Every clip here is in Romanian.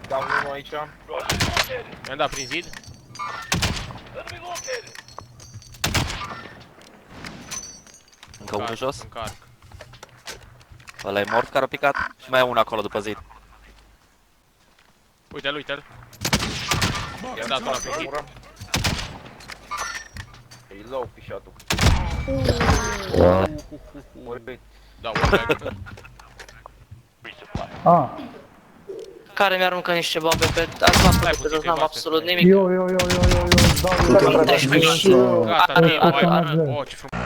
Dau unul aici. Mi-am dat prin zid. Încă unul jos. Încarc. Ăla e mort care a picat. Și mai e unul acolo după zid. Uite-l, uite-l. I-am dat una prin zid. E low pișatul. Murit. Da, one Ah, Care mi-aruncă niște bombe pe... Ați luat pe jos, n-am absolut nimic. eu, dau. Gata, Are, Timo, are, hai. are. Oh, ce frumos.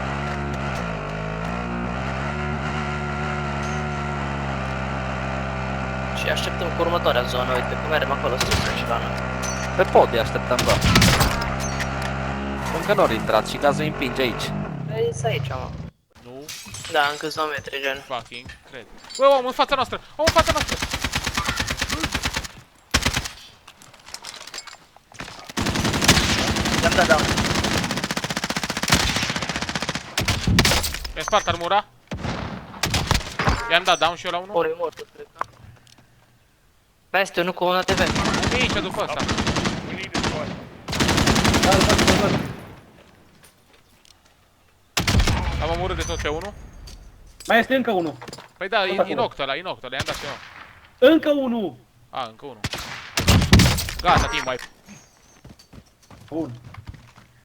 Și așteptăm cu următoarea zonă, uite că mergem acolo sus și la noi. Pe pod îi așteptăm, da. Încă n-au intrat și gazul îi împinge aici. E aici, mă. Nu, Da, în câțiva metri, gen. fucking, cred. Bă, om în fața noastră! Om în fața noastră! I-am dat down. Mi-a spart armura. I-am dat down și eu la unul. Ori e mort, cred că. Peste, nu cu una TV. E aici după ăsta. Am omorât de tot pe unul. Mai este încă unul. Păi da, Tot acolo. inoct ăla, i-am dat și eu. Încă unul. A, încă unul. Gata, team wipe. Bun.